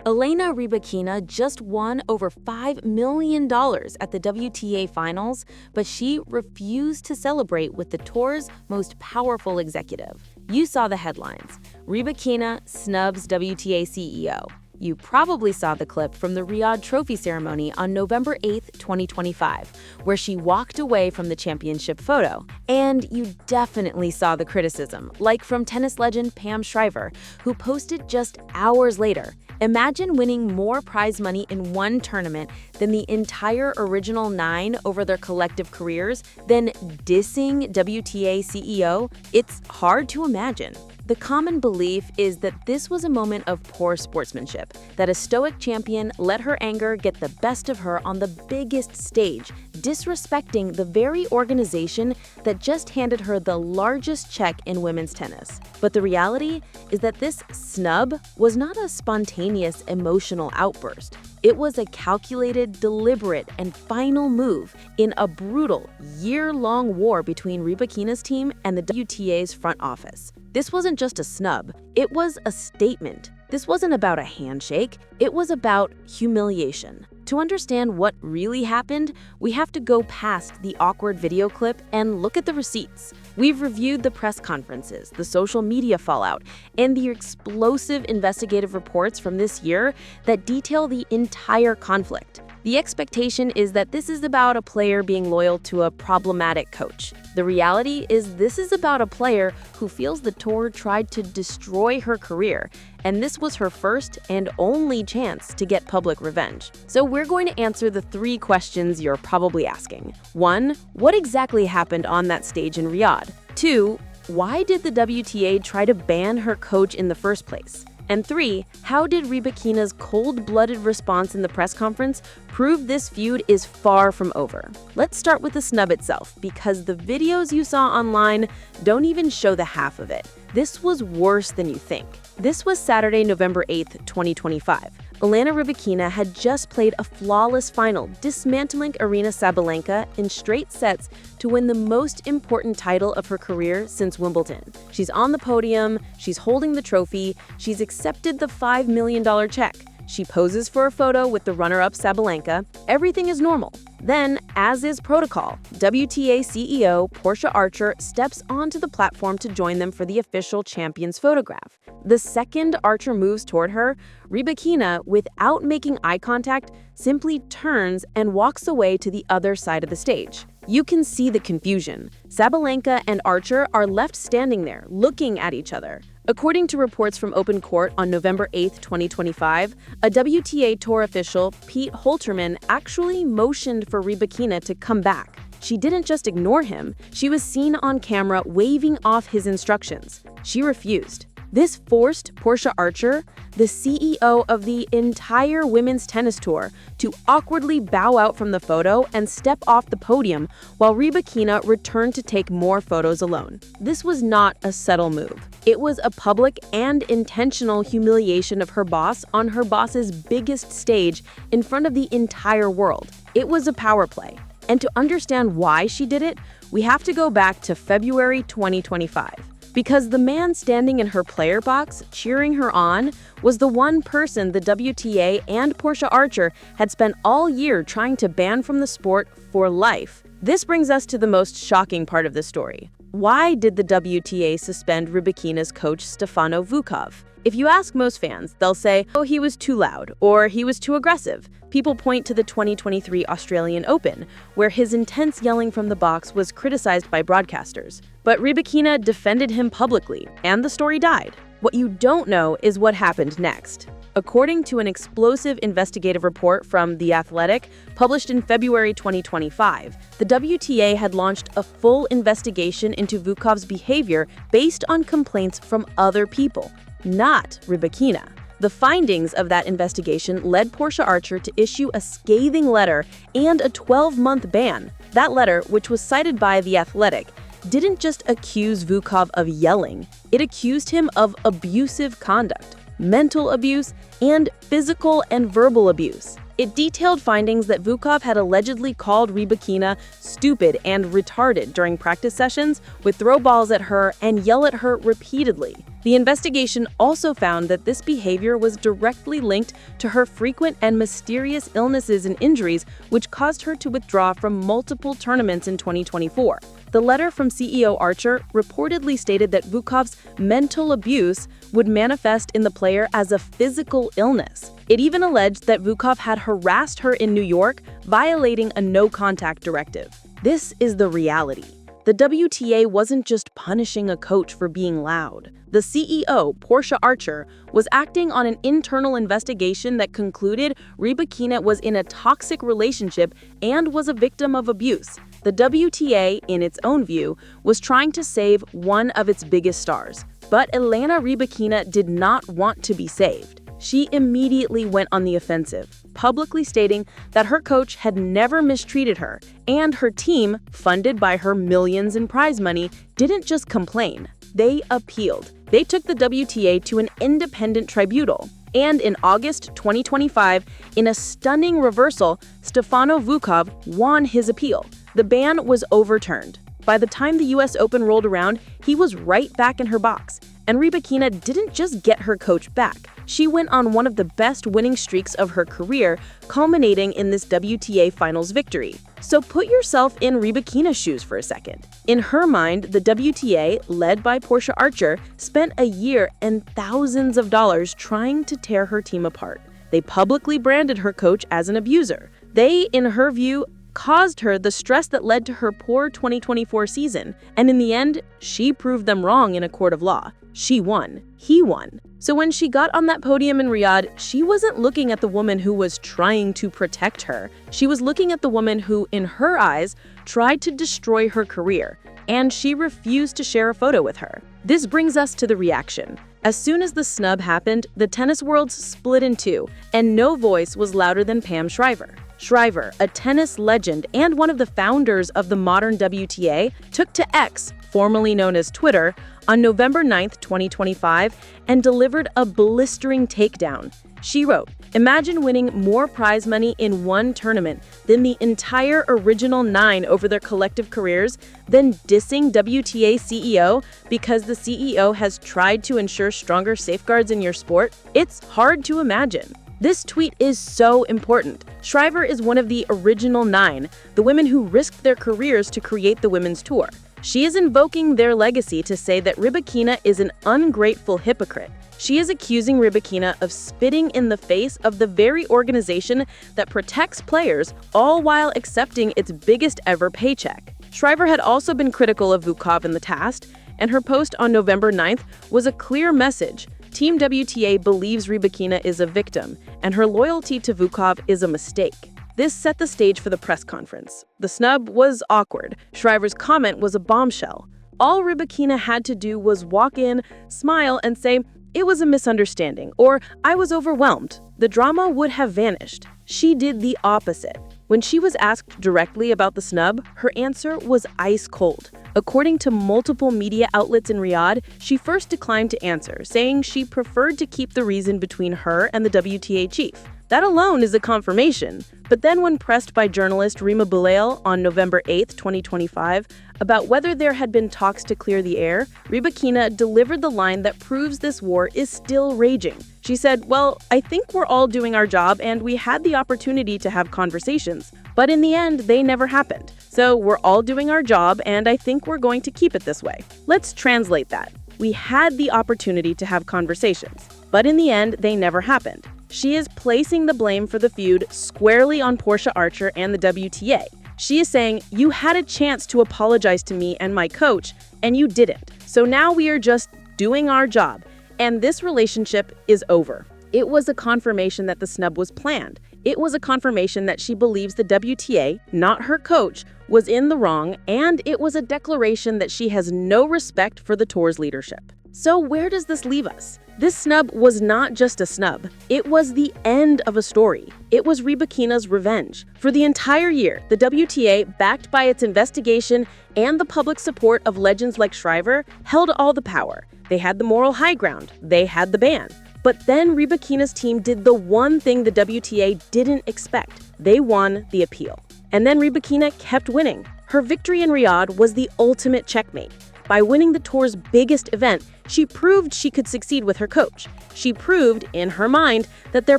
Elena Rybakina just won over $5 million at the WTA Finals, but she refused to celebrate with the tour's most powerful executive. You saw the headlines. Rybakina snubs WTA CEO. You probably saw the clip from the Riyadh trophy ceremony on November 8, 2025, where she walked away from the championship photo. And you definitely saw the criticism, like from tennis legend Pam Shriver, who posted just hours later. Imagine winning more prize money in one tournament than the entire original 9 over their collective careers, then dissing WTA CEO? It's hard to imagine. The common belief is that this was a moment of poor sportsmanship, that a stoic champion let her anger get the best of her on the biggest stage, disrespecting the very organization that just handed her the largest check in women's tennis. But the reality is that this snub was not a spontaneous emotional outburst. It was a calculated, deliberate, and final move in a brutal, year-long war between Rybakina's team and the WTA's front office. This wasn't just a snub, it was a statement. This wasn't about a handshake, it was about humiliation. To understand what really happened, we have to go past the awkward video clip and look at the receipts. We've reviewed the press conferences, the social media fallout, and the explosive investigative reports from this year that detail the entire conflict. The expectation is that this is about a player being loyal to a problematic coach. The reality is this is about a player who feels the tour tried to destroy her career, and this was her first and only chance to get public revenge. So we're going to answer the 3 questions you're probably asking. 1. What exactly happened on that stage in Riyadh? 2. Why did the WTA try to ban her coach in the first place? And 3, how did Rybakina's cold-blooded response in the press conference prove this feud is far from over? Let's start with the snub itself, because the videos you saw online don't even show the half of it. This was worse than you think. This was Saturday, November 8th, 2025. Elena Rybakina had just played a flawless final, dismantling Aryna Sabalenka in straight sets to win the most important title of her career since Wimbledon. She's on the podium, she's holding the trophy, she's accepted the $5 million check. She poses for a photo with the runner-up Sabalenka. Everything is normal. Then, as is protocol, WTA CEO Portia Archer steps onto the platform to join them for the official champion's photograph. The second Archer moves toward her, Rybakina, without making eye contact, simply turns and walks away to the other side of the stage. You can see the confusion. Sabalenka and Archer are left standing there, looking at each other. According to reports from Open Court on November 8, 2025, a WTA Tour official, Pete Holterman, actually motioned for Rybakina to come back. She didn't just ignore him, she was seen on camera waving off his instructions. She refused. This forced Portia Archer, the CEO of the entire women's tennis tour, to awkwardly bow out from the photo and step off the podium while Rybakina returned to take more photos alone. This was not a subtle move. It was a public and intentional humiliation of her boss on her boss's biggest stage in front of the entire world. It was a power play. And to understand why she did it, we have to go back to February 2025. Because the man standing in her player box, cheering her on, was the one person the WTA and Portia Archer had spent all year trying to ban from the sport for life. This brings us to the most shocking part of the story. Why did the WTA suspend Rybakina's coach Stefano Vukov? If you ask most fans, they'll say, oh, he was too loud, or he was too aggressive. People point to the 2023 Australian Open, where his intense yelling from the box was criticized by broadcasters. But Rybakina defended him publicly, and the story died. What you don't know is what happened next. According to an explosive investigative report from The Athletic, published in February 2025, the WTA had launched a full investigation into Vukov's behavior based on complaints from other people, not Rybakina. The findings of that investigation led Portia Archer to issue a scathing letter and a 12-month ban. That letter, which was cited by The Athletic, didn't just accuse Vukov of yelling, it accused him of abusive conduct, mental abuse, and physical and verbal abuse. It detailed findings that Vukov had allegedly called Rybakina stupid and retarded during practice sessions, would throw balls at her and yell at her repeatedly. The investigation also found that this behavior was directly linked to her frequent and mysterious illnesses and injuries, which caused her to withdraw from multiple tournaments in 2024. The letter from CEO Archer reportedly stated that Vukov's mental abuse would manifest in the player as a physical illness. It even alleged that Vukov had harassed her in New York, violating a no-contact directive. This is the reality. The WTA wasn't just punishing a coach for being loud. The CEO, Portia Archer, was acting on an internal investigation that concluded Rybakina was in a toxic relationship and was a victim of abuse. The WTA, in its own view, was trying to save one of its biggest stars. But Elena Rybakina did not want to be saved. She immediately went on the offensive, publicly stating that her coach had never mistreated her, and her team, funded by her millions in prize money, didn't just complain. They appealed. They took the WTA to an independent tribunal. And in August 2025, in a stunning reversal, Stefano Vukov won his appeal. The ban was overturned. By the time the US Open rolled around, he was right back in her box. And Rybakina didn't just get her coach back. She went on one of the best winning streaks of her career, culminating in this WTA Finals victory. So put yourself in Rybakina's shoes for a second. In her mind, the WTA, led by Portia Archer, spent a year and thousands of dollars trying to tear her team apart. They publicly branded her coach as an abuser. They, in her view, caused her the stress that led to her poor 2024 season. And in the end, she proved them wrong in a court of law. She won. He won. So when she got on that podium in Riyadh, she wasn't looking at the woman who was trying to protect her. She was looking at the woman who, in her eyes, tried to destroy her career. And she refused to share a photo with her. This brings us to the reaction. As soon as the snub happened, the tennis world split in two, and no voice was louder than Pam Shriver. Shriver, a tennis legend and one of the founders of the modern WTA, took to X, formerly known as Twitter, on November 9, 2025, and delivered a blistering takedown. She wrote, "Imagine winning more prize money in one tournament than the entire original 9 over their collective careers, then dissing WTA CEO because the CEO has tried to ensure stronger safeguards in your sport? It's hard to imagine." This tweet is so important. Shriver is one of the original 9, the women who risked their careers to create the women's tour. She is invoking their legacy to say that Rybakina is an ungrateful hypocrite. She is accusing Rybakina of spitting in the face of the very organization that protects players, all while accepting its biggest ever paycheck. Shriver had also been critical of Vukov in the past, and her post on November 9th was a clear message. Team WTA believes Rybakina is a victim, and her loyalty to Vukov is a mistake. This set the stage for the press conference. The snub was awkward. Shriver's comment was a bombshell. All Rybakina had to do was walk in, smile, and say, "It was a misunderstanding," or "I was overwhelmed." The drama would have vanished. She did the opposite. When she was asked directly about the snub, her answer was ice cold. According to multiple media outlets in Riyadh, she first declined to answer, saying she preferred to keep the reason between her and the WTA chief. That alone is a confirmation. But then when pressed by journalist Rima Boulail on November 8, 2025, about whether there had been talks to clear the air, Rybakina delivered the line that proves this war is still raging. She said, "Well, I think we're all doing our job and we had the opportunity to have conversations, but in the end, they never happened. So we're all doing our job and I think we're going to keep it this way." Let's translate that. We had the opportunity to have conversations, but in the end, they never happened. She is placing the blame for the feud squarely on Portia Archer and the WTA. She is saying, "You had a chance to apologize to me and my coach, and you didn't. So now we are just doing our job, and this relationship is over." It was a confirmation that the snub was planned. It was a confirmation that she believes the WTA, not her coach, was in the wrong, and it was a declaration that she has no respect for the tour's leadership. So where does this leave us? This snub was not just a snub. It was the end of a story. It was Rybakina's revenge. For the entire year, the WTA, backed by its investigation and the public support of legends like Shriver, held all the power. They had the moral high ground. They had the ban. But then Rybakina's team did the one thing the WTA didn't expect. They won the appeal. And then Rybakina kept winning. Her victory in Riyadh was the ultimate checkmate. By winning the tour's biggest event, she proved she could succeed with her coach. She proved, in her mind, that their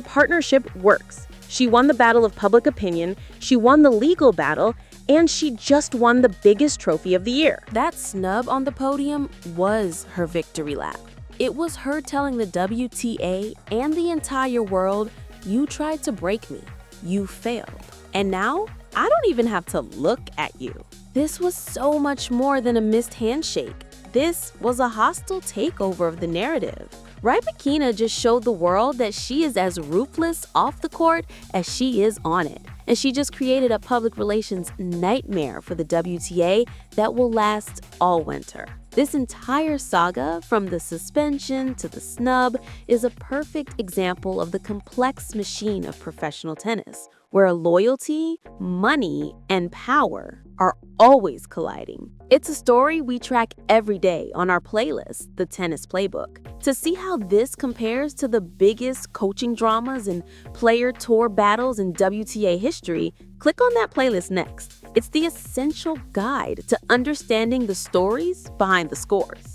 partnership works. She won the battle of public opinion, she won the legal battle, and she just won the biggest trophy of the year. That snub on the podium was her victory lap. It was her telling the WTA and the entire world, "You tried to break me. You failed. And now, I don't even have to look at you." This was so much more than a missed handshake. This was a hostile takeover of the narrative. Rybakina just showed the world that she is as ruthless off the court as she is on it. And she just created a public relations nightmare for the WTA that will last all winter. This entire saga, from the suspension to the snub, is a perfect example of the complex machine of professional tennis, where loyalty, money, and power are always colliding. It's a story we track every day on our playlist, The Tennis Playbook. To see how this compares to the biggest coaching dramas and player tour battles in WTA history, click on that playlist next. It's the essential guide to understanding the stories behind the scores.